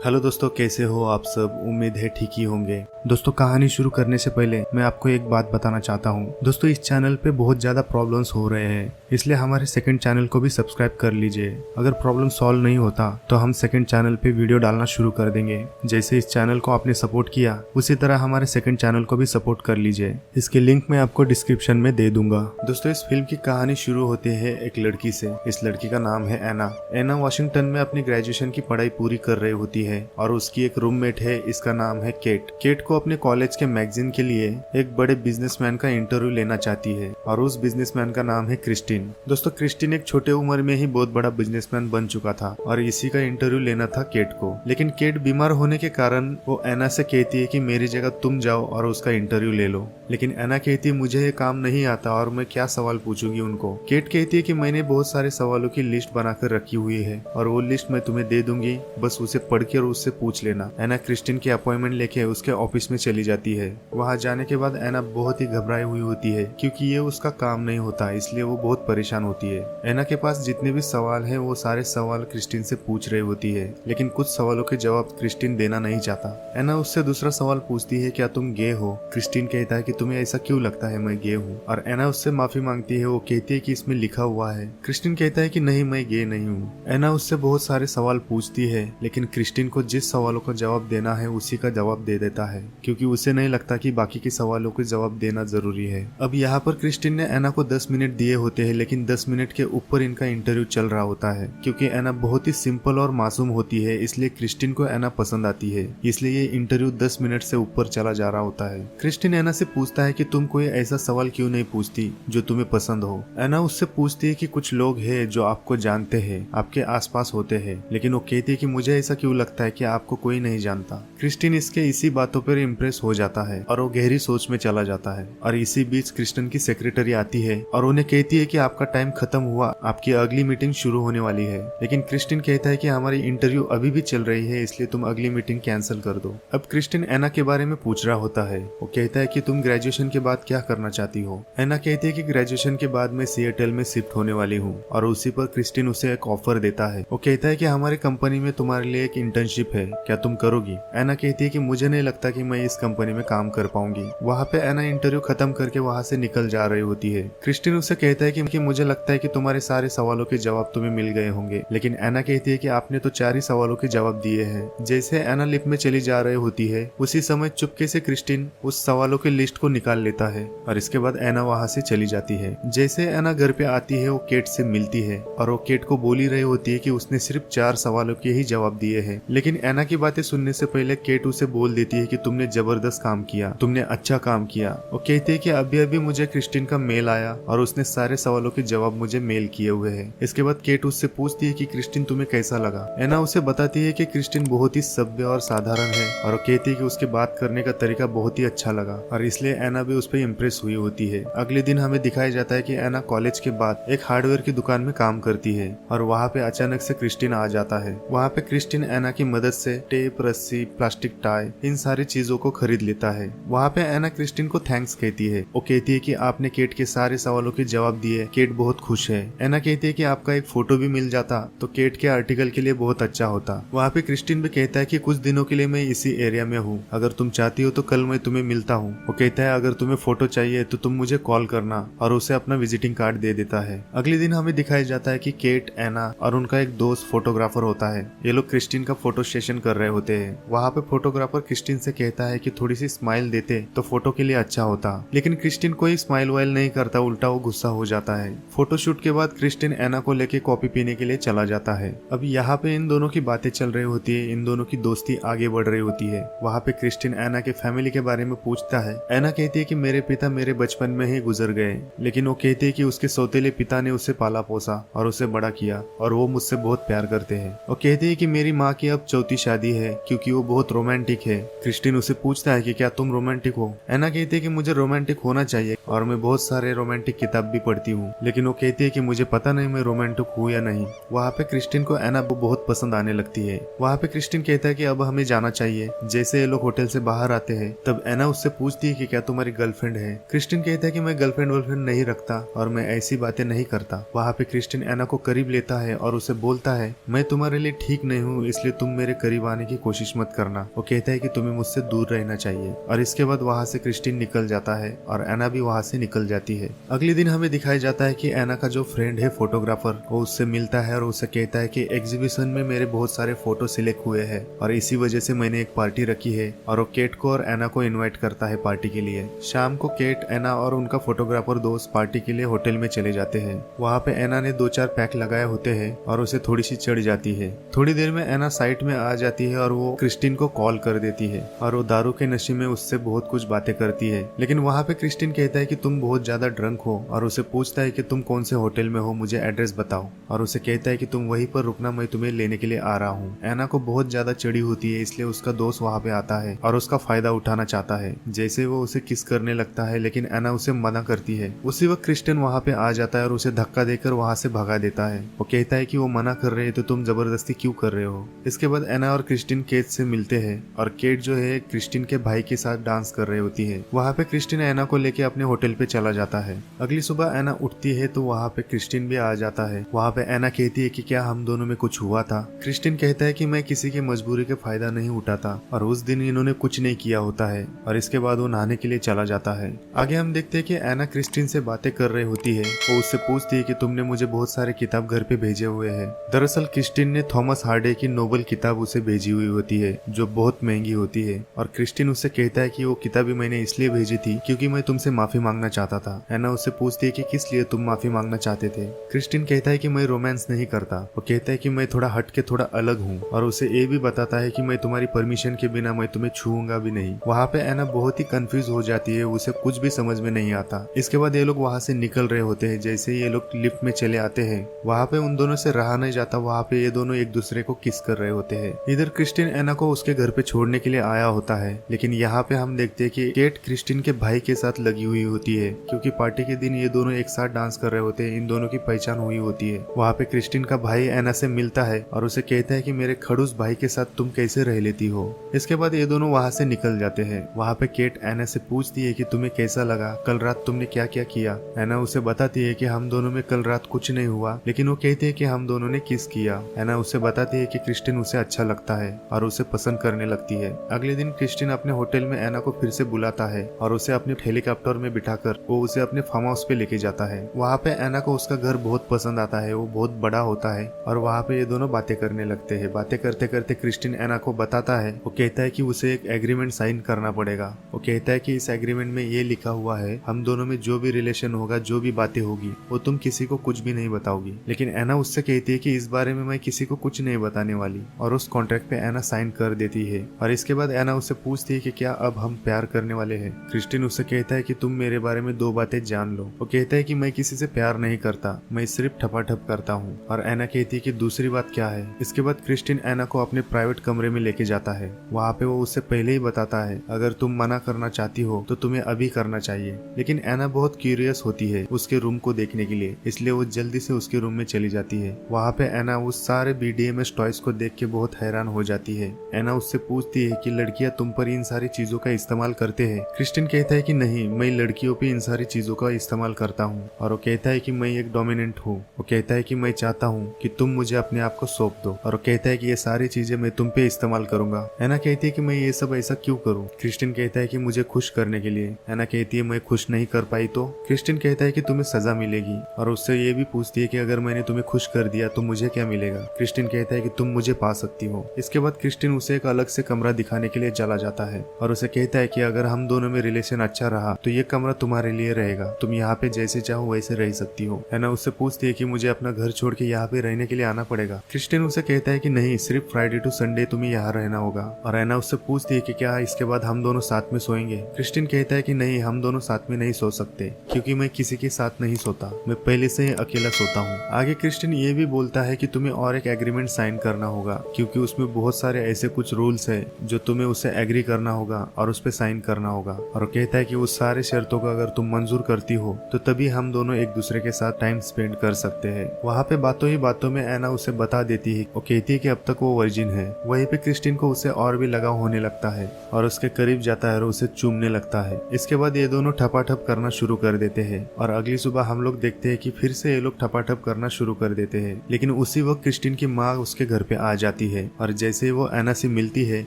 Hello दोस्तों, कैसे हो आप सब। उम्मीद है ठीक ही होंगे। दोस्तों, कहानी शुरू करने से पहले मैं आपको एक बात बताना चाहता हूँ। दोस्तों, इस चैनल पे बहुत ज़्यादा प्रॉब्लम्स हो रहे हैं, इसलिए हमारे सेकंड चैनल को भी सब्सक्राइब कर लीजिए। अगर प्रॉब्लम सॉल्व नहीं होता तो हम सेकंड चैनल पे वीडियो डालना शुरू कर देंगे। जैसे इस चैनल को आपने सपोर्ट किया, उसी तरह हमारे सेकंड चैनल को भी सपोर्ट कर लीजिए। इसके लिंक मैं आपको डिस्क्रिप्शन में दे दूंगा। दोस्तों, इस फिल्म की कहानी शुरू होती है एक लड़की से। इस लड़की का नाम है एना। एना वाशिंगटन में अपनी ग्रेजुएशन की पढ़ाई पूरी कर रही होती है और उसकी एक रूममेट है, इसका नाम है केट। केट को अपने कॉलेज के मैगजीन के लिए एक बड़े बिजनेसमैन का इंटरव्यू लेना चाहती है और उस बिजनेसमैन का नाम है क्रिस्टिन। दोस्तों, क्रिस्टिन एक छोटे उम्र में ही बहुत बड़ा बिजनेसमैन बन चुका था और इसी का इंटरव्यू लेना था केट को। लेकिन केट बीमार होने के कारण वो एना से कहती है कि मेरी जगह तुम जाओ और उसका इंटरव्यू ले लो। लेकिन एना कहती है मुझे ये काम नहीं आता और मैं क्या सवाल पूछूंगी उनको। केट कहती है कि मैंने बहुत सारे सवालों की लिस्ट बनाकर रखी हुई है और वो लिस्ट मैं तुम्हें दे दूंगी, बस उसे पढ़ के और उससे पूछ लेना। एना क्रिस्टिन की अपॉइंटमेंट लेके उसके ऑफिस में चली जाती है। वहां जाने के बाद एना बहुत ही घबराई हुई होती है क्योंकि ये उसका काम नहीं होता, इसलिए वो बहुत परेशान होती है। एना के पास जितने भी सवाल है वो सारे सवाल क्रिस्टिन से पूछ रही होती है, लेकिन कुछ सवालों के जवाब क्रिस्टिन देना नहीं चाहता। एना उससे दूसरा सवाल पूछती है, क्या तुम गे हो? क्रिस्टिन कहता है कि तुम्हें ऐसा क्यों लगता है मैं गे हूँ, और एना उससे माफी मांगती है। वो कहती है कि इसमें लिखा हुआ है। क्रिस्टिन कहता है कि नहीं, मैं गे नहीं हूँ। एना उससे बहुत सारे सवाल पूछती है, लेकिन क्रिस्टिन को जिस सवालों का जवाब देना है उसी का जवाब दे देता है क्योंकि उसे नहीं लगता कि बाकी के सवालों के जवाब देना जरूरी है। अब यहाँ पर क्रिस्टिन ने एना को 10 मिनट दिए होते हैं, लेकिन 10 मिनट के ऊपर इनका इंटरव्यू चल रहा होता है। क्योंकि एना बहुत ही सिंपल और मासूम होती है, इसलिए क्रिस्टिन को एना पसंद आती है, इसलिए ये इंटरव्यू 10 मिनट से ऊपर चला जा रहा होता है। क्रिस्टिन एना से पूछता है कि तुम कोई ऐसा सवाल क्यों नहीं पूछती जो तुम्हें पसंद हो। एना उससे पूछती है कि कुछ लोग हैं जो आपको जानते हैं, आपके आसपास होते हैं, लेकिन वो कहती है कि मुझे ऐसा क्यों लगता है कि आपको कोई नहीं जानता। क्रिस्टिन इसके इसी बातों पर इम्प्रेस हो जाता है और वो गहरी सोच में चला जाता है। और इसी बीच क्रिस्टिन की सेक्रेटरी आती है और उन्हें कहती है कि आपका टाइम खत्म हुआ, आपकी अगली मीटिंग शुरू होने वाली है। लेकिन क्रिस्टिन कहता है कि हमारी इंटरव्यू अभी भी चल रही है, इसलिए तुम अगली मीटिंग कैंसिल कर दो। अब क्रिस्टिन एना के बारे में पूछ रहा होता है। वो कहता है कि तुम ग्रेजुएशन के बाद क्या करना चाहती हो? एना कहती है कि ग्रेजुएशन के बाद मैं सिएटल में शिफ्ट होने वाली हूँ, और उसी पर क्रिस्टिन उसे एक ऑफर देता है। वो कहता है कि हमारी कंपनी में तुम्हारे लिए एक इंटर्नशिप है, क्या तुम करोगी? एना कहती है कि मुझे नहीं लगता कि मैं इस कंपनी में काम कर पाऊंगी। वहाँ पे एना इंटरव्यू खत्म करके वहाँ से निकल जा रही होती है। क्रिस्टिन उससे कहता है कि मुझे लगता है कि तुम्हारे सारे सवालों के जवाब तुम्हें मिल गए होंगे। लेकिन एना कहती है कि आपने तो 4 ही सवालों के जवाब दिए हैं। जैसे एना लिफ्ट में चली जा रही होती है, उसी समय चुपके से क्रिस्टिन उस सवालों की लिस्ट को निकाल लेता है और इसके बाद एना वहाँ से चली जाती है। जैसे एना घर पे आती है, वो केट से मिलती है और वो केट को बोली रही होती है कि उसने सिर्फ 4 सवालों के ही जवाब दिए हैं। लेकिन एना की बातें सुनने से पहले केट उसे बोल देती है कि तुमने जबरदस्त काम किया, तुमने अच्छा काम किया। वो कहती है कि अभी अभी मुझे क्रिस्टिन का मेल आया और उसने सारे सवालों के जवाब मुझे मेल किए हुए हैं। इसके बाद केट उससे पूछती है कि क्रिस्टिन तुम्हें कैसा लगा? एना उसे बताती है कि क्रिस्टिन बहुत ही सभ्य और साधारण है और वो कहती है कि उसके बात करने का तरीका बहुत ही अच्छा लगा और इसलिए एना भी उस पर इम्प्रेस हुई होती है। अगले दिन हमें दिखाया जाता है कि एना कॉलेज के बाद एक हार्डवेयर की दुकान में काम करती है और वहाँ पे अचानक से क्रिस्टिन आ जाता है। वहाँ पे क्रिस्टिन एना की मदद से टेप, रस्सी, प्लास्टिक टाई, इन सारी चीजों को खरीद लेता है। वहाँ पे एना क्रिस्टिन को थैंक्स कहती है। वो कहती है कि आपने केट के सारे सवालों के जवाब दिए, केट बहुत खुश है। एना कहती है कि आपका एक फोटो भी मिल जाता तो केट के आर्टिकल के लिए बहुत अच्छा होता। वहाँ पे क्रिस्टिन भी कहता है कि कुछ दिनों के लिए मैं इसी एरिया में हूँ, अगर तुम चाहती हो तो कल मैं तुम्हें मिलता हूँ। वो कहता है अगर तुम्हें फोटो चाहिए तो तुम मुझे कॉल करना, और उसे अपना विजिटिंग कार्ड दे देता है। अगले दिन हमें दिखाया जाता है कि केट, एना और उनका एक दोस्त फोटोग्राफर होता है। ये लोग क्रिस्टिन का फोटो सेशन कर रहे होते हैं। वहाँ पे फोटोग्राफर क्रिस्टिन से कहता है कि थोड़ी सी स्माइल देते तो फोटो के लिए अच्छा होता, लेकिन क्रिस्टिन कोई स्माइल वाइल नहीं करता, उल्टा वो गुस्सा हो जाता है। फोटोशूट के बाद क्रिस्टिन एना को लेके कॉफी पीने के लिए चला जाता है। अब यहाँ पे इन दोनों की बातें चल रही होती है, इन दोनों की दोस्ती आगे बढ़ रही होती है। वहाँ पे क्रिस्टिन एना के फैमिली के बारे में पूछता है। एना कहती है कि मेरे पिता मेरे बचपन में ही गुजर गए, लेकिन वो कहती है कि उसके सौतेले पिता ने उसे पाला पोसा और उसे बड़ा किया और वो मुझसे बहुत प्यार करते हैं। वो कहती है कि मेरी माँ की अब 4थी शादी है क्योंकि वो बहुत रोमांटिक है। क्रिस्टिन उसे पूछता है कि क्या तुम रोमांटिक हो? एना कहती है कि मुझे रोमांटिक होना चाहिए और मैं बहुत सारे रोमांटिक किताब भी पढ़ती हूँ, लेकिन वो कहती है कि मुझे पता नहीं मैं रोमांटिक हूँ या नहीं। वहाँ पे क्रिस्टिन को एना बहुत पसंद आने लगती है। वहाँ पे क्रिस्टिन कहता है कि अब हमें जाना चाहिए। जैसे ये लोग होटल से बाहर आते हैं तब एना उससे पूछती है कि क्या तुम्हारी गर्लफ्रेंड है? क्रिस्टिन कहता है कि मैं गर्लफ्रेंड वर्लफ्रेंड नहीं रखता और मैं ऐसी बातें नहीं करता। वहाँ पे क्रिस्टिन एना को करीब लेता है और उसे बोलता है मैं तुम्हारे लिए ठीक नहीं हूँ, इसलिए तुम मेरे करीब आने की कोशिश मत करना। वो कहता है कि तुम्हें मुझसे दूर रहना चाहिए। और इसके बाद वहाँ से क्रिस्टिन निकल जाता है और एना भी वहाँ से निकल जाती है। अगले दिन हमें दिखाया जाता है कि एना का जो फ्रेंड है फोटोग्राफर, वो उससे मिलता है और उसे कहता है कि एग्जीबिशन में मेरे बहुत सारे फोटो सिलेक्ट हुए हैं और इसी वजह से मैंने एक पार्टी रखी है। और वो केट को और एना को इनवाइट करता है पार्टी के लिए। शाम को केट, एना और उनका फोटोग्राफर दोस्त पार्टी के लिए होटल में चले जाते हैं। वहाँ पे एना ने 2-4 पैक लगाए होते हैं और उसे थोड़ी सी चढ़ जाती है। थोड़ी देर में एना साइट में आ जाती है और वो क्रिस्टिन को कॉल कर देती है और वो दारू के नशे में उससे बहुत कुछ बातें करती है। लेकिन वहाँ पे क्रिस्टिन कहता है कि तुम बहुत ज्यादा ड्रंक हो और उसे पूछता है कि तुम कौन से होटल में हो, मुझे एड्रेस बताओ। और उसे कहता है कि तुम वहीं पर रुकना, मैं तुम्हें लेने के लिए आ रहा हूँ। एना को बहुत ज्यादा चिढ़ी होती है, इसलिए उसका दोस्त वहाँ पे आता है और उसका फायदा उठाना चाहता है। जैसे वो उसे किस करने लगता है, लेकिन एना उसे मना करती है। उसी वक्त क्रिस्टिन वहाँ पे आ जाता है और उसे धक्का देकर वहाँ से भगा देता है। वो कहता है कि वो मना कर रहे हैं तो तुम जबरदस्ती क्यों कर रहे हो। इसके बाद एना और क्रिस्टिन केट से मिलते हैं और केट जो है क्रिस्टिन के भाई के साथ डांस कर रही होती है। वहाँ पे क्रिस्टिन एना को लेके अपने होटल पे चला जाता है। अगली सुबह एना उठती है तो वहाँ पे क्रिस्टिन भी आ जाता है। वहाँ पे एना कहती है कि क्या हम दोनों में कुछ हुआ था। क्रिस्टिन कहता है कि मैं किसी की मजबूरी का फायदा नहीं उठाता और उस दिन इन्होंने कुछ नहीं किया होता है। और इसके बाद वो नहाने के लिए चला जाता है। आगे हम देखते हैं कि एना क्रिस्टिन से बातें कर रही होती है। वो उससे पूछती है कि तुमने मुझे बहुत सारे किताब घर पे भेजे हुए हैं। दरअसल क्रिस्टिन ने थॉमस हार्डे की नोबल किताब उसे भेजी हुई होती है जो बहुत महंगी होती है। और क्रिस्टिन उससे कहता है कि वो किताबें मैंने इसलिए भेजी थी क्योंकि मैं तुमसे माफी मांगना चाहता था। एना उससे पूछती है कि किस लिए तुम माफी मांगना चाहते थे। क्रिस्टिन कहता है कि मैं रोमांस नहीं करता। वो कहता है कि मैं थोड़ा हट के थोड़ा अलग हूँ और उसे ये भी बताता है कि मैं तुम्हारी परमिशन के बिना मैं तुम्हें छूऊंगा भी नहीं। वहाँ पे एना बहुत ही कंफ्यूज हो जाती है, उसे कुछ भी समझ में नहीं आता। इसके बाद ये लोग वहाँ से निकल रहे होते हैं। जैसे ये लोग लिफ्ट में चले आते हैं, वहाँ पे उन दोनों से रहा नहीं जाता। वहाँ पे ये दोनों एक दूसरे को किस कर रहे होते हैं। इधर क्रिस्टिन एना को उसके घर पे छोड़ने के लिए आया होता है, लेकिन यहाँ पे हम देखते हैं कि केट क्रिस्टिन के भाई के साथ लगी हुई होती है क्योंकि पार्टी के दिन ये दोनों एक साथ डांस कर रहे होते हैं। इन दोनों की पहचान हुई होती है। वहाँ पे क्रिस्टिन का भाई एना से मिलता है और उसे कहता है कि मेरे खड़ूस भाई के साथ तुम कैसे रह लेती हो। इसके बाद ये दोनों वहाँ से निकल जाते हैं। वहाँ पे केट एना से पूछती है कि तुम्हें कैसा लगा, कल रात तुमने क्या क्या किया। एना उसे बताती है कि हम दोनों में कल रात कुछ नहीं हुआ, लेकिन वो कहती है कि हम दोनों ने किस किया। एना उसे बताती है कि क्रिस्टिन उसे अच्छा लगता है और उसे पसंद करने लगती है। अगले दिन क्रिस्टिन अपने होटल में एना को फिर से बुलाता है और उसे अपने हेलीकॉप्टर में बिठाकर वो उसे अपने फार्म हाउस पे लेके जाता है। वहाँ पे एना को उसका घर बहुत पसंद आता है, वो बहुत बड़ा होता है और वहाँ पे ये दोनों बातें करने लगते हैं। बातें करते करते क्रिस्टिन एना को बताता है, वो कहता है कि उसे एक एग्रीमेंट साइन करना पड़ेगा। वो कहता है कि इस एग्रीमेंट में ये लिखा हुआ है हम दोनों में जो भी रिलेशन होगा, जो भी बातें होगी, वो तुम किसी को कुछ भी नहीं बताओगी। लेकिन एना उससे कहती है कि इस बारे में मैं किसी को कुछ नहीं बताने वाली और उस कॉन्ट्रैक्ट पे एना साइन कर देती है। और इसके बाद एना उससे पूछती है कि क्या अब हम प्यार करने वाले हैं। क्रिस्टिन उससे कहता है कि तुम मेरे बारे में 2 बातें जान लो। वो कहता है कि मैं किसी से प्यार नहीं करता, मैं सिर्फ ठपाठप करता हूँ। और एना कहती है कि दूसरी बात क्या है। इसके बाद क्रिस्टिन एना को अपने प्राइवेट कमरे में लेके जाता है। वहाँ पे वो उससे पहले ही बताता है अगर तुम मना करना चाहती हो तो तुम्हें अभी करना चाहिए। लेकिन एना बहुत क्यूरियस होती है उसके रूम को देखने के लिए, इसलिए वो जल्दी से उसके रूम में चली जाती है। वहाँ पे एना उस सारे BDSM टॉयज को देख के बहुत हैरान हो जाती है। एना उससे पूछती है कि लड़कियां तुम पर इन सारी चीजों का इस्तेमाल करते हैं। क्रिस्टिन कहता है कि नहीं, मैं लड़कियों पे इन सारी चीजों का इस्तेमाल करता हूँ। और वो कहता है कि मैं एक डोमिनेंट हूँ। वो कहता है कि मैं चाहता हूँ कि तुम मुझे अपने आप को सौंप दो। और वो कहता है कि ये सारी चीजें मैं तुम पे इस्तेमाल करूंगा। एना कहती है कि मैं ये सब ऐसा क्यों करूँ। क्रिस्टिन कहता है कि मुझे खुश करने के लिए। एना कहती है मैं खुश नहीं कर पाई तो। क्रिस्टिन कहता है कि तुम्हें सजा मिलेगी और उससे ये भी पूछती है कि अगर मैंने तुम्हें खुश कर दिया तो मुझे क्या मिलेगा। क्रिस्टिन कहता है कि तुम मुझे पा सकती हो। इसके बाद क्रिस्टिन उसे एक अलग से कमरा दिखाने के लिए चला जाता है और उसे कहता है कि अगर हम दोनों में रिलेशन अच्छा रहा तो ये कमरा तुम्हारे लिए रहेगा, तुम यहाँ पे जैसे चाहो वैसे रह सकती हो। एना उससे पूछती है कि मुझे अपना घर छोड़ के यहाँ पे रहने के लिए आना पड़ेगा। क्रिस्टिन उसे कहता है कि नहीं, सिर्फ फ्राइडे टू संडे तुम्हें यहाँ रहना होगा। और एना उससे पूछती है कि क्या इसके बाद हम दोनों साथ में सोएंगे। क्रिस्टिन कहता है कि नहीं, हम दोनों साथ में नहीं सो सकते क्योंकि मैं किसी के साथ नहीं सोता, मैं पहले से ही अकेला सोता हूँ। आगे क्रिस्टिन ये भी बोलता है कि तुम्हें और एक एग्रीमेंट साइन करना होगा क्योंकि उसमें बहुत सारे ऐसे कुछ रूल्स है जो तुम्हें उसे एग्री करना होगा और उस पर साइन करना होगा। और वो कहता है कि उस सारे शर्तों को अगर तुम मंजूर करती हो तो तभी हम दोनों एक दूसरे के साथ टाइम स्पेंड कर सकते हैं। वहाँ पे बातों ही बातों में एना उसे बता देती है। वो कहती है कि अब तक वो वर्जिन है। वहीं पे क्रिस्टिन को उसे और भी लगाव होने लगता है और उसके करीब जाता है और उसे चूमने लगता है। इसके बाद ये दोनों ठपाठप करना शुरू कर देते हैं और अगली सुबह हम लोग देखते हैं कि फिर से ये लोग ठपाठप करना शुरू कर देते हैं। लेकिन उसी वक्त क्रिस्टिन की माँ उसके घर पे आ जाती जाती है और जैसे वो एना से मिलती है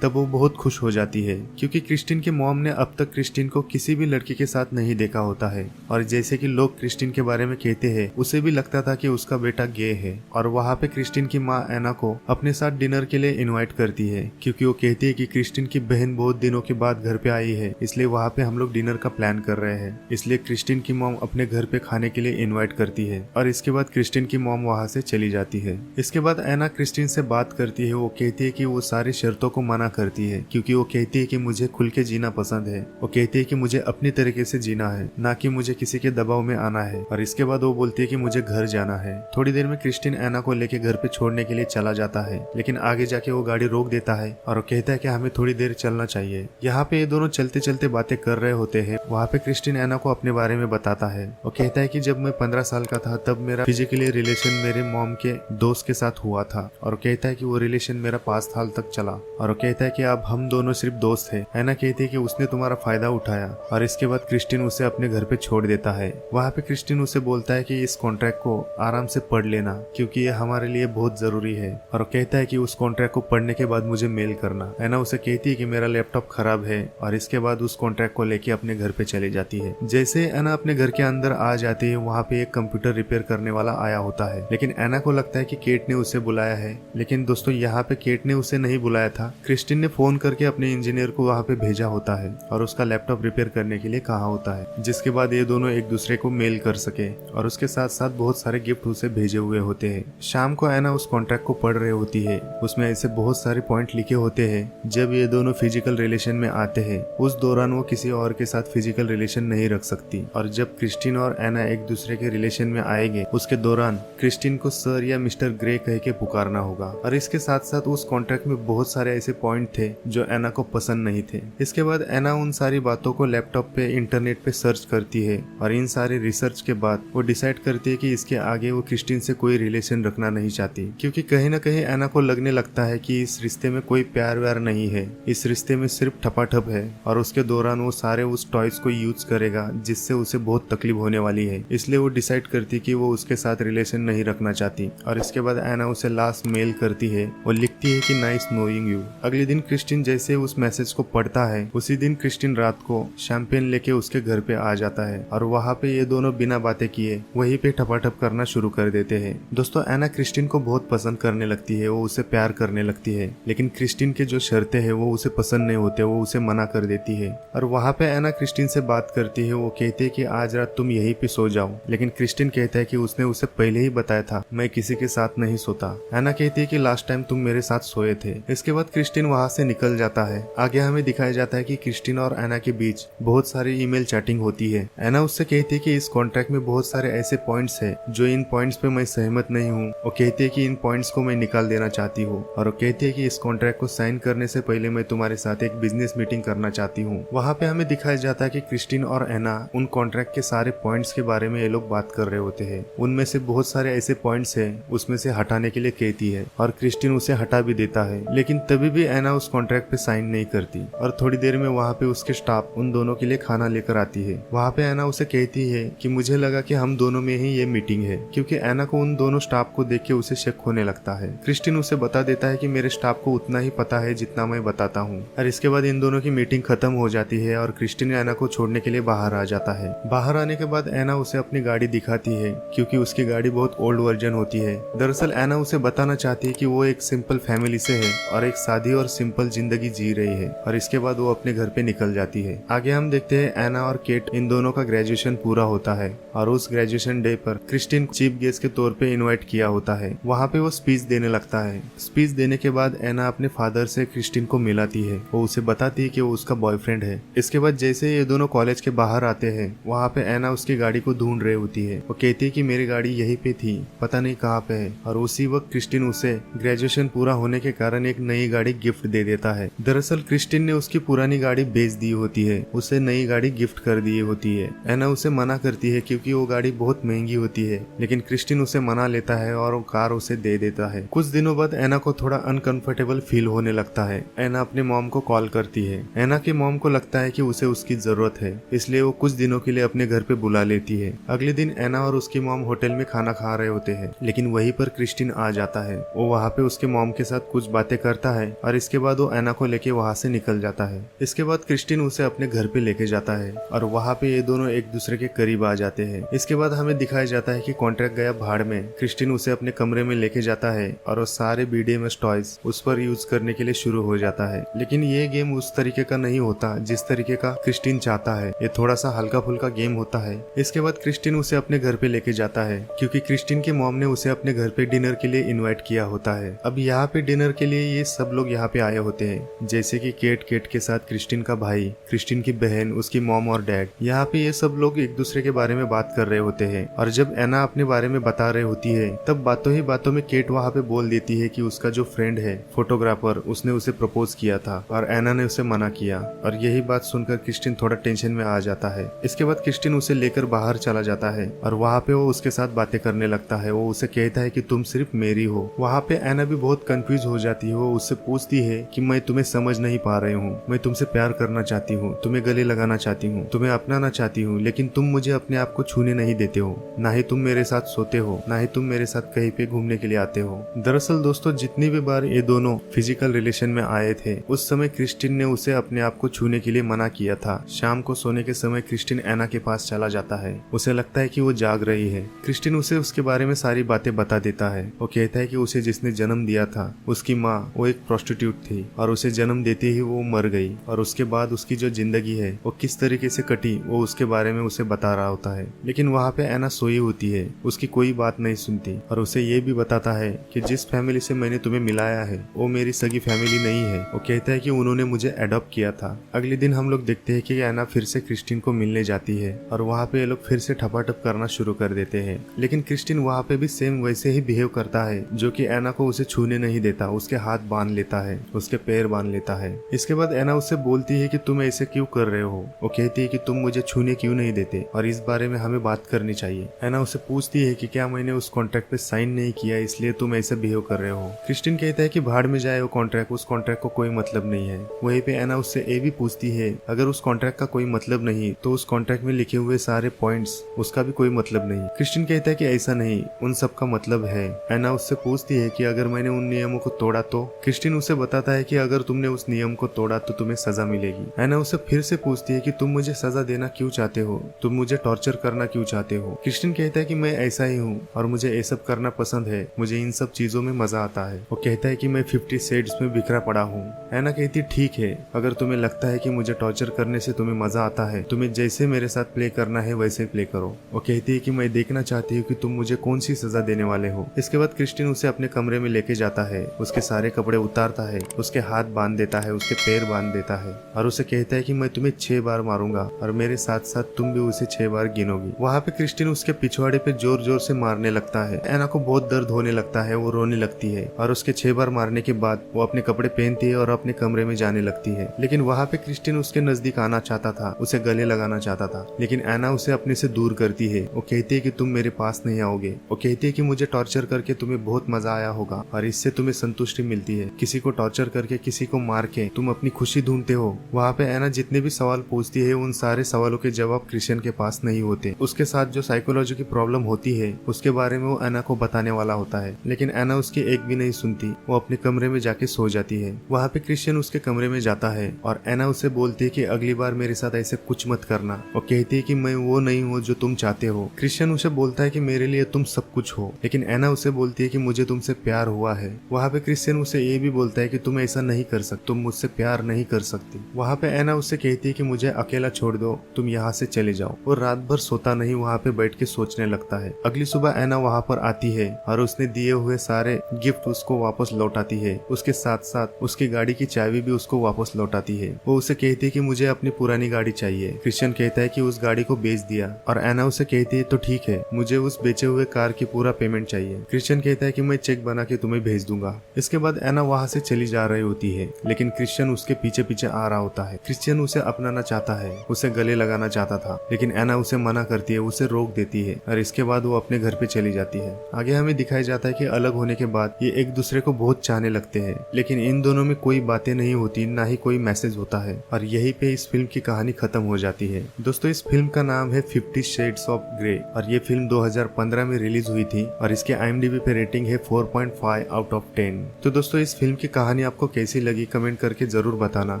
तब वो बहुत खुश हो जाती है, क्योंकि क्रिस्टिन के मॉम ने अब तक क्रिस्टिन को किसी भी लड़की के साथ नहीं देखा होता है। और जैसे कि लोग क्रिस्टिन के बारे में कहते हैं, उसे भी लगता था कि उसका बेटा गे है। और वहाँ पे क्रिस्टिन की माँ एना को अपने साथ डिनर के लिए इनवाइट करती है, क्योंकि वो कहती है कि क्रिस्टिन की बहन बहुत दिनों के बाद घर पे आई है, इसलिए वहाँ पे हम लोग डिनर का प्लान कर रहे हैं। इसलिए क्रिस्टिन की मॉम अपने घर पे खाने के लिए इनवाइट करती है और इसके बाद क्रिस्टिन की मॉम वहाँ से चली जाती है। इसके बाद एना क्रिस्टिन से बात करती है। वो कहती है कि वो सारी शर्तों को मना करती है, क्योंकि वो कहती है कि मुझे खुल के जीना पसंद है। वो कहती है कि मुझे अपनी तरीके से जीना है, ना कि मुझे किसी के दबाव में आना है। और इसके बाद वो बोलती है कि मुझे घर जाना है। थोड़ी देर में क्रिस्टिन एना को लेके घर पे छोड़ने के लिए चला जाता है, लेकिन आगे जाके वो गाड़ी रोक देता है और वो कहता है कि हमें थोड़ी देर चलना चाहिए। यहाँ पे ये दोनों चलते चलते बातें कर रहे होते हैं। वहाँ पे क्रिस्टिन एना को अपने बारे में बताता है। वो कहता है कि जब मैं 15 साल का था तब मेरा फिजिकली रिलेशन मेरे मॉम के दोस्त के साथ हुआ था, और कहता है कि वो रिलेशन मेरा 5 साल तक चला। और वो कहता है कि अब हम दोनों सिर्फ दोस्त हैं। एना कहती है कि उसने तुम्हारा फायदा उठाया। और इसके बाद क्रिस्टिन उसे अपने घर पे छोड़ देता है। वहाँ पे क्रिस्टिन उसे बोलता है कि इस कॉन्ट्रैक्ट को आराम से पढ़ लेना, क्योंकि ये हमारे लिए बहुत जरूरी है। और वो कहता है कि उस कॉन्ट्रैक्ट को पढ़ने के बाद मुझे मेल करना। एना उसे कहती है कि मेरा लैपटॉप खराब है, और इसके बाद उस कॉन्ट्रैक्ट को लेके अपने घर पे चली जाती है। जैसे एना अपने घर के अंदर आ जाती है, वहाँ पे एक कंप्यूटर रिपेयर करने वाला आया होता है, लेकिन एना को लगता है कि केट ने उसे बुलाया है। लेकिन दोस्तों यहाँ पे केट ने उसे नहीं बुलाया था। क्रिस्टिन ने फोन करके अपने इंजीनियर को वहाँ पे भेजा होता है और उसका लैपटॉप रिपेयर करने के लिए कहा होता है, जिसके बाद ये दोनों एक दूसरे को मेल कर सके। और उसके साथ साथ बहुत सारे गिफ्ट उसे भेजे हुए होते हैं। शाम को एना उस कॉन्ट्रैक्ट को पढ़ रही होती है। उसमें ऐसे बहुत सारे पॉइंट लिखे होते हैं। जब ये दोनों फिजिकल रिलेशन में आते हैं, उस दौरान वो किसी और के साथ फिजिकल रिलेशन नहीं रख सकती। और जब क्रिस्टिन और एना एक दूसरे के रिलेशन में आएंगे, उसके दौरान क्रिस्टिन को सर या मिस्टर ग्रे कह के पुकारना होगा। और इसके साथ साथ उस कॉन्ट्रैक्ट में बहुत सारे ऐसे पॉइंट थे जो एना को पसंद नहीं थे। इसके बाद एना उन सारी बातों को लैपटॉप पे इंटरनेट पे सर्च करती है, और इन सारे रिसर्च के बाद वो डिसाइड करती है कि इसके आगे वो क्रिस्टिन से कोई रिलेशन रखना नहीं चाहती, क्योंकि कहीं ना कहीं एना को लगने लगता है कि इस रिश्ते में कोई प्यार व्यार नहीं है, इस रिश्ते में सिर्फ ठपाठप है। और उसके दौरान वो सारे उस टॉयज को यूज करेगा जिससे उसे बहुत तकलीफ होने वाली है। इसलिए वो डिसाइड करती कि वो उसके साथ रिलेशन नहीं रखना चाहती। और इसके बाद एना उसे लास्ट मेल करती है। वो लिखती है कि नाइस नोइंग यू। अगले दिन क्रिस्टिन जैसे उस मैसेज को पढ़ता है, उसी दिन क्रिस्टिन रात को शैंपेन लेके उसके घर पे आ जाता है, और वहाँ पे ये दोनों बिना बातें किए वहीं पे ठपाठप करना शुरू कर देते हैं। दोस्तों एना क्रिस्टिन को बहुत पसंद करने लगती है, वो उसे प्यार करने लगती है, लेकिन क्रिस्टिन के जो शर्तें हैं वो उसे पसंद नहीं होते, वो उसे मना कर देती है। और वहाँ पे एना क्रिस्टिन से बात करती है। वो कहती है कि आज रात तुम यहीं पे सो जाओ, लेकिन क्रिस्टिन कहता है कि उसने उसे पहले ही बताया था मैं किसी के साथ नहीं सोता। एना कहती है कि लास्ट टाइम तुम मेरे साथ सोए थे। इसके बाद क्रिस्टिन वहाँ से निकल जाता है। आगे हमें दिखाया जाता है कि क्रिस्टिन और एना के बीच बहुत सारी ईमेल चैटिंग होती है। एना उससे कहती है कि इस कॉन्ट्रैक्ट में बहुत सारे ऐसे पॉइंट्स है जो इन पॉइंट्स पे मैं सहमत नहीं हूँ। वो कहती है कि इन पॉइंट्स को मैं निकाल देना चाहती हूँ, और वो कहती है कि इस कॉन्ट्रैक्ट को साइन करने से पहले मैं तुम्हारे साथ एक बिजनेस मीटिंग करना चाहती हूँ। वहाँ पे हमें दिखाया जाता है कि क्रिस्टिन और एना उन कॉन्ट्रैक्ट के सारे पॉइंट्स के बारे में ये लोग बात कर रहे होते हैं। उनमें से बहुत सारे ऐसे पॉइंट्स है उसमें से हटाने के लिए कहती है, और क्रिस्टिन उसे हटा भी देता है, लेकिन तभी भी एना उस कॉन्ट्रैक्ट पे साइन नहीं करती। और थोड़ी देर में वहाँ पे उसके स्टाफ उन दोनों के लिए खाना लेकर आती है। वहाँ पे एना उसे कहती है कि मुझे लगा कि हम दोनों में ही ये मीटिंग है, क्योंकि एना को उन दोनों स्टाफ को देख के उसे शक होने लगता है। क्रिस्टिन उसे बता देता है कि मेरे स्टाफ को उतना ही पता है जितना मैं बताता हूँ। और इसके बाद इन दोनों की मीटिंग खत्म हो जाती है, और क्रिस्टिन एना को छोड़ने के लिए बाहर आ जाता है। बाहर आने के बाद एना उसे अपनी गाड़ी दिखाती है, क्योंकि उसकी गाड़ी बहुत ओल्ड वर्जन होती है। दरअसल एना उसे बताना चाहती है कि वो एक सिंपल फैमिली से है और एक सादी और सिंपल जिंदगी जी रही है। और इसके बाद वो अपने घर पे निकल जाती है। आगे हम देखते हैं एना और केट इन दोनों का ग्रेजुएशन पूरा होता है, और उस ग्रेजुएशन डे पर क्रिस्टिन चीफ गेस्ट के तौर पे इनवाइट किया होता है। वहाँ पे वो स्पीच देने लगता है। स्पीच देने के बाद एना अपने फादर से क्रिस्टिन को मिलाती है। वो उसे बताती है कि वो उसका बॉयफ्रेंड है। इसके बाद जैसे ये दोनों कॉलेज के बाहर आते हैं, वहाँ पे एना उसकी गाड़ी को ढूंढ रही होती है। वो कहती है कि मेरी गाड़ी यहीं पे थी, पता नहीं कहाँ पे है। और उसी वक्त क्रिस्टिन उसे ग्रेजुएशन पूरा होने के कारण एक नई गाड़ी गिफ्ट दे देता है। दरअसल क्रिस्टिन ने उसकी पुरानी गाड़ी बेच दी होती है, उसे नई गाड़ी गिफ्ट कर दी होती है। एना उसे मना करती है क्योंकि वो गाड़ी बहुत महंगी होती है, लेकिन क्रिस्टिन उसे मना लेता है और वो कार उसे दे देता है। कुछ दिनों बाद एना को थोड़ा अनकंफर्टेबल फील होने लगता है। एना अपने मॉम को कॉल करती है। एना के मॉम को लगता है कि उसे उसकी जरूरत है, इसलिए वो कुछ दिनों के लिए अपने घर पे बुला लेती है। अगले दिन एना और उसकी मॉम होटल में खाना खा रहे होते हैं, लेकिन वहीं पर क्रिस्टिन आ जाता है। वो वहाँ पे उसके मॉम के साथ कुछ बातें करता है और इसके बाद वो एना को लेके वहाँ से निकल जाता है। इसके बाद क्रिस्टिन उसे अपने घर पे लेके जाता है और वहाँ पे ये दोनों एक दूसरे के करीब आ जाते हैं। इसके बाद हमें दिखाया जाता है कि कॉन्ट्रैक्ट गया भाड़ में। क्रिस्टिन उसे अपने कमरे में लेके जाता है और वो सारे BDMS टॉयज उस पर यूज करने के लिए शुरू हो जाता है। लेकिन ये गेम उस तरीके का नहीं होता जिस तरीके का क्रिस्टिन चाहता है। ये थोड़ा सा हल्का फुल्का गेम होता है। इसके बाद क्रिस्टिन उसे अपने घर पे लेके जाता है क्योंकि क्रिस्टिन के मॉम ने उसे अपने घर पे डिनर के लिए इनवाइट किया होता है। अब यहाँ पे डिनर के लिए ये सब लोग यहाँ पे आए होते हैं, जैसे कि केट के साथ क्रिस्टिन का भाई, क्रिस्टिन की बहन, उसकी मॉम और डैड। यहाँ पे ये सब लोग एक दूसरे के बारे में बात कर रहे होते हैं और जब एना अपने बारे में बता रही होती है तब बातों ही बातों में केट वहाँ पे बोल देती है कि उसका जो फ्रेंड है फोटोग्राफर, उसने उसे प्रपोज किया था और एना ने उसे मना किया। और यही बात सुनकर क्रिस्टिन थोड़ा टेंशन में आ जाता है। इसके बाद क्रिस्टिन उसे लेकर बाहर चला जाता है और वहाँ पे वो उसके साथ बातें करने लगता है। वो उसे कहता है कि तुम सिर्फ मेरी हो। वहाँ पे एना भी बहुत कंफ्यूज हो जाती है। वो उससे पूछती है कि मैं तुम्हें समझ नहीं पा रही हूँ, मैं तुमसे प्यार करना चाहती हूँ, तुम्हें गले लगाना चाहती हूँ, तुम्हें अपनाना चाहती हूँ, लेकिन तुम मुझे अपने आप को छूने नहीं देते हो। ना ही तुम मेरे साथ सोते हो, ना ही तुम मेरे साथ कहीं पे घूमने के लिए आते हो। दरअसल दोस्तों, जितनी भी बार ये दोनों फिजिकल रिलेशन में आए थे उस समय क्रिस्टिन ने उसे अपने आप को छूने के लिए मना किया था। शाम को सोने के समय क्रिस्टिन एना के पास चला जाता है। उसे लगता है कि वो जाग रही है। क्रिस्टिन उसे उसके बारे में सारी बातें बता देता है। वो कहता है कि उसे जिसने जन्म दिया था उसकी माँ वो एक प्रोस्टिट्यूट थी और उसे जन्म देते ही वो मर गई और उसके बाद उसकी जो जिंदगी है वो किस तरीके से कटी वो उसके बारे में उसे बता रहा होता है। लेकिन वहाँ पे एना सोई होती है, उसकी कोई बात नहीं सुनती और उसे ये भी बताता है कि जिस फैमिली से मैंने तुम्हें मिलाया है वो मेरी सगी फैमिली नहीं है। वो कहता है कि उन्होंने मुझे अडॉप्ट किया था। अगले दिन हम लोग देखते हैं कि एना फिर से क्रिस्टिन को मिलने जाती है और वहाँ पे ये लोग फिर से ठपाठप करना शुरू कर देते हैं। लेकिन क्रिस्टिन वहाँ पे भी सेम वैसे ही बिहेव करता है, जो कि एना को उसे छूने नहीं देता। उसके हाथ बांध लेता है, उसके पैर बांध लेता है। इसके बाद एना उससे बोलती है कि तुम ऐसे क्यों कर रहे हो। वो कहती है कि तुम मुझे छूने क्यों नहीं देते और इस बारे में हमें बात करनी चाहिए। एना उसे पूछती है कि क्या मैंने उस कॉन्ट्रैक्ट पे साइन नहीं किया इसलिए तुम ऐसे बिहेव कर रहे हो। क्रिस्टिन कहता है कि भाड़ में जाए वो कॉन्ट्रैक्ट, उस कॉन्ट्रैक्ट को कोई मतलब नहीं है। वहीं पे एना उससे ये भी पूछती है अगर उस कॉन्ट्रैक्ट का कोई मतलब नहीं तो उस कॉन्ट्रैक्ट में लिखे हुए सारे पॉइंट्स उसका भी कोई मतलब नहीं। क्रिस्टिन कहता है कि ऐसा नहीं, उन सब का मतलब है। एना उससे पूछती है कि अगर मैंने उन नियमों को तोड़ा तो। क्रिस्टिन उसे बताता है कि अगर तुमने उस नियम को तोड़ा तो तुम्हें सजा मिलेगी। एना उसे फिर से पूछती है कि तुम मुझे सजा देना क्यों चाहते हो, तुम मुझे टॉर्चर करना क्यों चाहते हो। क्रिस्टिन कहता है कि मैं ऐसा ही हूँ और मुझे ये सब करना पसंद है, मुझे इन सब चीजों में मजा आता है। वो कहता है कि मैं 50 शेड्स में बिखरा पड़ा हूँ। एना कहती ठीक है, अगर तुम्हें लगता है कि मुझे टॉर्चर करने से तुम्हें मजा आता है, तुम्हें जैसे मेरे साथ प्ले करना है वैसे प्ले करो। वो कहती है कि मैं देखना चाहती हूँ कि तुम मुझे कौन सी सजा देने वाले हो। इसके बाद क्रिस्टिन उसे अपने कमरे में लेके जाता है, उसके सारे कपड़े उतारता है, उसके हाथ बांध देता है, उसके पैर बांध देता है और उसे कहता है कि मैं तुम्हें 6 बार मारूंगा और मेरे साथ साथ तुम भी उसे 6 बार गिनोगी। वहाँ पे क्रिस्टिन उसके पिछवाड़े पे जोर जोर से मारने लगता है। एना को बहुत दर्द होने लगता है, वो रोने लगती है और उसके 6 बार मारने के बाद वो अपने कपड़े पहनती है और अपने कमरे में जाने लगती है। लेकिन वहाँ पे क्रिस्टिन उसके नजदीक आना चाहता था, उसे गले लगाना चाहता था, लेकिन एना उसे अपने से दूर करती है। वो कहती है कि तुम मेरे पास नहीं आओगे। वो कहती है कि मुझे टॉर्चर करके तुम्हें बहुत मजा आया होगा और इससे तुम्हें संतुष्टि मिलती है। किसी को टॉर्चर करके, किसी को मार के तुम अपनी खुशी ढूंढते हो। वहाँ पे एना जितने भी सवाल पूछती है उन सारे सवालों के जवाब क्रिस्टियन के पास नहीं होते। उसके साथ जो साइकोलॉजी की प्रॉब्लम होती है उसके बारे में वो एना को बताने वाला होता है, लेकिन एना उसकी एक भी नहीं सुनती। वो अपने कमरे में जाके सो जाती है। वहाँ पे क्रिस्टियन उसके कमरे में जाता है और एना उसे बोलती है कि अगली बार मेरे साथ ऐसे कुछ मत करना। वो कहती है कि मैं वो नहीं हूँ जो तुम चाहते हो। क्रिस्टियन उसे बोलता है कि मेरे लिए तुम सब कुछ हो, लेकिन एना उसे बोलती है कि मुझे तुमसे प्यार हुआ है। वहाँ पे क्रिस्टियन उसे ये भी बोलता है कि तुम ऐसा नहीं कर सकते, तुम मुझसे प्यार नहीं कर सकती। वहाँ पे एना उससे कहती है कि मुझे अकेला छोड़ दो, तुम यहाँ से चले जाओ। वो रात भर सोता नहीं, वहाँ पे बैठ के सोचने लगता है। अगली सुबह एना वहाँ पर आती है और उसने दिए हुए सारे गिफ्ट उसको वापस लौटाती है। उसके साथ साथ उसकी गाड़ी की चाबी भी उसको वापस लौटाती है। वो उसे कहती है कि मुझे अपनी पुरानी गाड़ी चाहिए। क्रिस्टियन कहता है कि उस गाड़ी को बेच दिया और एना उसे कहती है तो ठीक है, मुझे उस बेचे हुए कार की पूरा पेमेंट चाहिए। क्रिस्टियन कहता है कि मैं चेक बना के तुम्हें भेज दूंगा। इसके बाद एना वहाँ से चली जा रही होती है, लेकिन क्रिस्टियन उसके पीछे पीछे आ रहा होता है। क्रिस्टियन उसे अपनाना चाहता है, उसे गले लगाना चाहता था, लेकिन एना उसे मना करती है, उसे रोक देती है और इसके बाद वो अपने घर पे चली जाती है। आगे हमें दिखाया जाता है कि अलग होने के बाद ये एक दूसरे को बहुत चाहने लगते हैं, लेकिन इन दोनों में कोई बातें नहीं होती, ना ही कोई मैसेज होता है और यहीं पे इस फिल्म की कहानी खत्म हो जाती है। दोस्तों, इस फिल्म का नाम है 50 शेड्स ऑफ ग्रे और ये फिल्म 2015 में रिलीज हुई थी और इसके IMDb पे रेटिंग है 4.5 5 आउट ऑफ 10। तो दोस्तों इस फिल्म की कहानी आपको कैसी लगी कमेंट करके जरूर बताना,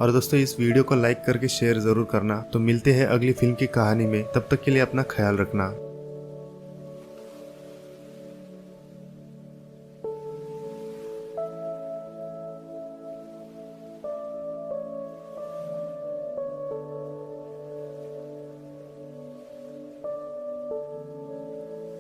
और दोस्तों इस वीडियो को लाइक करके शेयर जरूर करना। तो मिलते हैं अगली फिल्म की कहानी में, तब तक के लिए अपना ख्याल रखना।